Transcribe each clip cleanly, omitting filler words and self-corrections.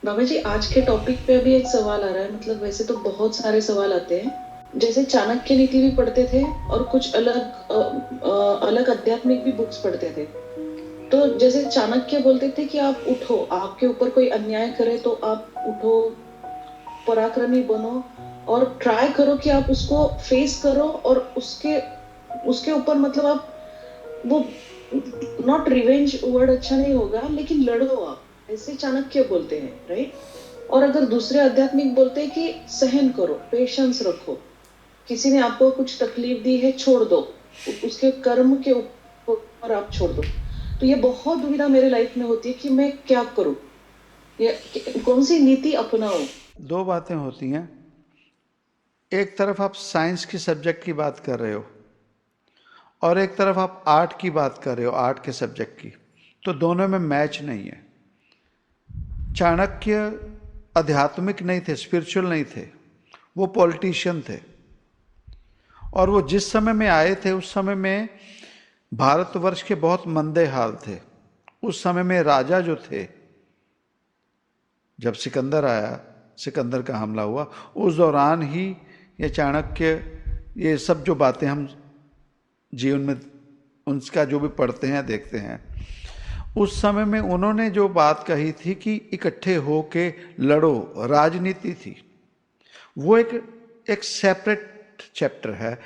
बाबा जी, आज के टॉपिक पे अभी एक सवाल आ रहा है। मतलब वैसे तो बहुत सारे सवाल आते हैं। जैसे चाणक्य नीति भी पढ़ते थे और कुछ अलग आध्यात्मिक भी बुक्स पढ़ते थे। तो जैसे चाणक्य बोलते थे कि आप उठो, आपके ऊपर कोई अन्याय करे तो आप उठो, पराक्रमी बनो और ट्राई करो कि आप उसको फेस करो, और उसके उसके ऊपर मतलब आप वो, नॉट रिवेंज वर्ड अच्छा नहीं होगा, लेकिन लड़ो आप, ऐसे चाणक्य बोलते हैं, राइट। और अगर दूसरे आध्यात्मिक बोलते हैं कि सहन करो, पेशेंस रखो, किसी ने आपको कुछ तकलीफ दी है, छोड़ दो, उसके कर्म के ऊपर आप छोड़ दो। तो ये बहुत दुविधा मेरे लाइफ में होती है कि मैं क्या करूं, ये कौन सी नीति अपनाऊं। दो बातें होती हैं। एक तरफ आप साइंस की सब्जेक्ट की बात कर रहे हो और एक तरफ आप आर्ट की बात कर रहे हो, आर्ट के सब्जेक्ट की। तो दोनों में मैच नहीं है। चाणक्य आध्यात्मिक नहीं थे, स्पिरिचुअल नहीं थे, वो पॉलिटिशियन थे। और वो जिस समय में आए थे उस समय में भारतवर्ष के बहुत मंदे हाल थे। उस समय में राजा जो थे, जब सिकंदर आया, सिकंदर का हमला हुआ, उस दौरान ही ये चाणक्य, ये सब जो बातें हम जीवन में उनका जो भी पढ़ते हैं देखते हैं, उस समय में उन्होंने जो बात कही थी कि इकट्ठे होके लड़ो, राजनीति थी। वो एक एक सेपरेट चैप्टर है,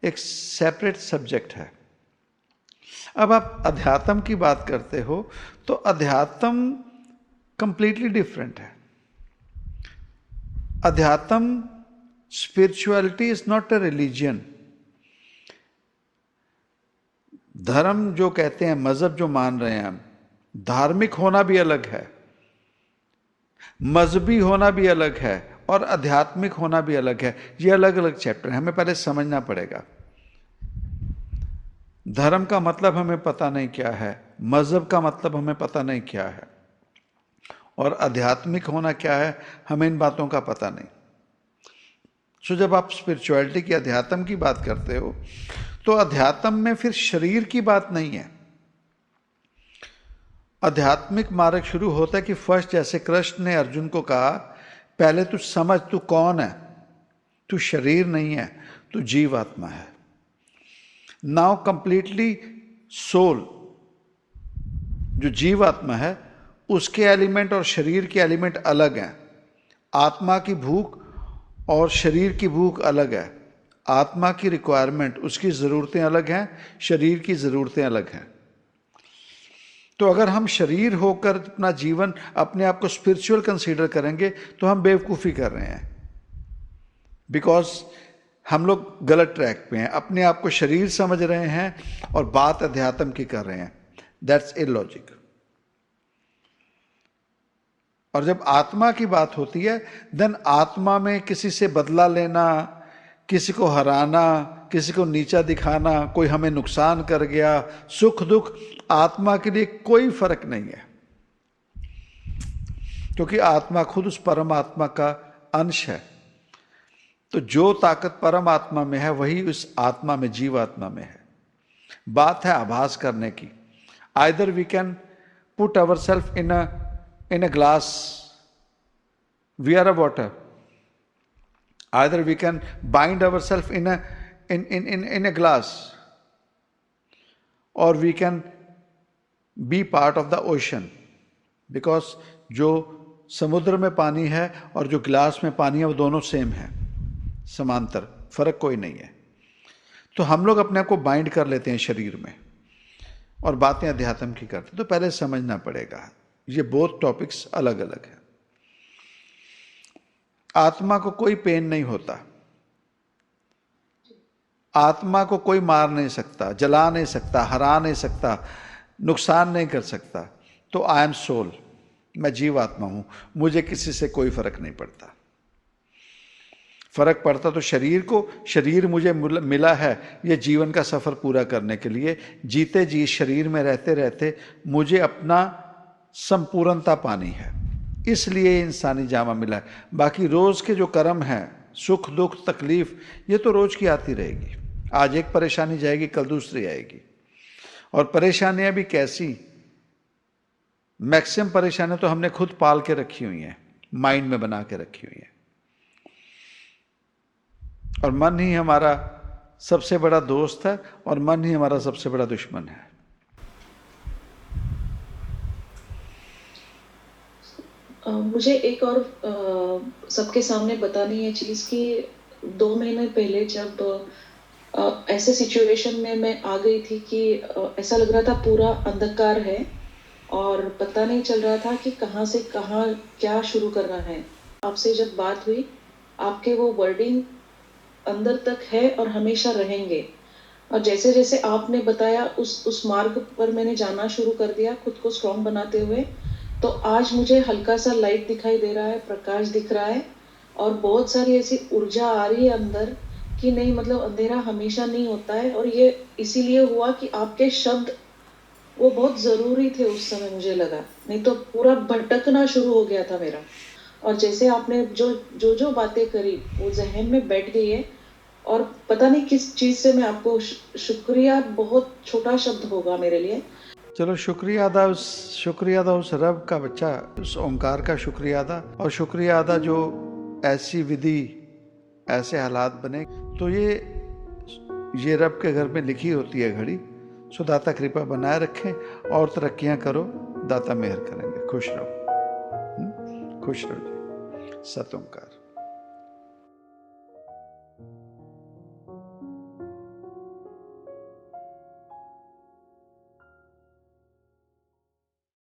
एक सेपरेट सब्जेक्ट है। अब आप अध्यात्म की बात करते हो तो अध्यात्म कंप्लीटली डिफरेंट है। अध्यात्म, spirituality is not a religion. धर्म जो कहते हैं, मजहब जो मान रहे हैं हम, धार्मिक होना भी अलग है, मजहबी होना भी अलग है और आध्यात्मिक होना भी अलग है। ये अलग अलग चैप्टर है, हमें पहले समझना पड़ेगा। धर्म का मतलब हमें पता नहीं क्या है, मजहब का मतलब हमें पता नहीं क्या है, और आध्यात्मिक होना क्या है, हमें इन बातों का पता नहीं। सो जब आप स्पिरिचुअलिटी की, अध्यात्म की बात करते हो, तो अध्यात्म में फिर शरीर की बात नहीं है। आध्यात्मिक मार्ग शुरू होता है कि फर्स्ट, जैसे कृष्ण ने अर्जुन को कहा, पहले तू समझ तू कौन है। तू शरीर नहीं है, तू जीवात्मा है। नाउ कंप्लीटली सोल, जो जीवात्मा है, उसके एलिमेंट और शरीर के एलिमेंट अलग हैं। आत्मा की भूख और शरीर की भूख अलग है। आत्मा की रिक्वायरमेंट, उसकी ज़रूरतें अलग हैं, शरीर की ज़रूरतें अलग हैं। तो अगर हम शरीर होकर अपना जीवन, अपने आप को स्पिरिचुअल कंसीडर करेंगे तो हम बेवकूफ़ी कर रहे हैं। बिकॉज हम लोग गलत ट्रैक पे हैं, अपने आप को शरीर समझ रहे हैं और बात अध्यात्म की कर रहे हैं। That's illogic. और जब आत्मा की बात होती है, देन आत्मा में किसी से बदला लेना, किसी को हराना, किसी को नीचा दिखाना, कोई हमें नुकसान कर गया, सुख दुख, आत्मा के लिए कोई फर्क नहीं है। क्योंकि आत्मा खुद उस परमात्मा का अंश है। तो जो ताकत परमात्मा में है वही उस आत्मा में, जीवात्मा में है। बात है आभास करने की। Either we can put our self in a glass, we are a water. Either we can bind ourselves in a glass, or we can be part of the ocean. Because जो समुद्र में पानी है और जो गिलास में पानी है वो दोनों सेम है, समांतर, फर्क कोई नहीं है। तो हम लोग अपने आप को बाइंड कर लेते हैं शरीर में और बातें अध्यात्म की करते हैं। तो पहले समझना पड़ेगा, ये बोथ टॉपिक्स अलग अलग है। आत्मा को कोई पेन नहीं होता, आत्मा को कोई मार नहीं सकता, जला नहीं सकता, हरा नहीं सकता, नुकसान नहीं कर सकता। तो आई एम सोल, मैं जीवात्मा हूं, मुझे किसी से कोई फर्क नहीं पड़ता। फर्क पड़ता तो शरीर को, शरीर मुझे मिला है ये जीवन का सफर पूरा करने के लिए। जीते जी शरीर में रहते रहते मुझे अपना संपूर्णता पानी है, इसलिए इंसानी जामा मिला है। बाकी रोज के जो कर्म हैं, सुख दुख तकलीफ, ये तो रोज की आती रहेगी। आज एक परेशानी जाएगी, कल दूसरी आएगी। और परेशानियां भी कैसी, मैक्सिमम परेशानियां तो हमने खुद पाल के रखी हुई हैं। माइंड में बना के रखी हुई हैं। और मन ही हमारा सबसे बड़ा दोस्त है और मन ही हमारा सबसे बड़ा दुश्मन है। मुझे एक और सबके सामने बतानी है चीज कि 2 महीने पहले जब ऐसे सिचुएशन में मैं आ गई थी कि ऐसा लग रहा था पूरा अंधकार है और पता नहीं चल रहा था कि कहाँ से कहाँ क्या शुरू करना है। आपसे जब बात हुई, आपके वो वर्डिंग अंदर तक है और हमेशा रहेंगे। और जैसे जैसे आपने बताया उस मार्ग पर मैंने जाना शुरू कर दिया खुद को स्ट्रांग बनाते हुए। तो आज मुझे हल्का सा लाइट दिखाई दे रहा है, प्रकाश दिख रहा है और बहुत सारी ऐसी ऊर्जा आ रही है अंदर कि नहीं, मतलब अंधेरा हमेशा नहीं होता है। और ये इसीलिए हुआ कि आपके शब्द वो बहुत जरूरी थे उस समय, मुझे लगा, नहीं तो पूरा भटकना शुरू हो गया था मेरा। और जैसे आपने जो बातें करी वो जहन में बैठ गई है। और पता नहीं किस चीज से मैं आपको शुक्रिया, बहुत छोटा शब्द होगा मेरे लिए। चलो शुक्रिया अदा उस रब का बच्चा, उस ओंकार का शुक्रिया अदा। और शुक्रिया अदा जो ऐसी विधि, ऐसे हालात बने। तो ये रब के घर में लिखी होती है घड़ी। सो दाता कृपा बनाए रखें और तरक्कियां करो, दाता मेहर करेंगे। खुश रहो, खुश रहो जी। सत ओंकार।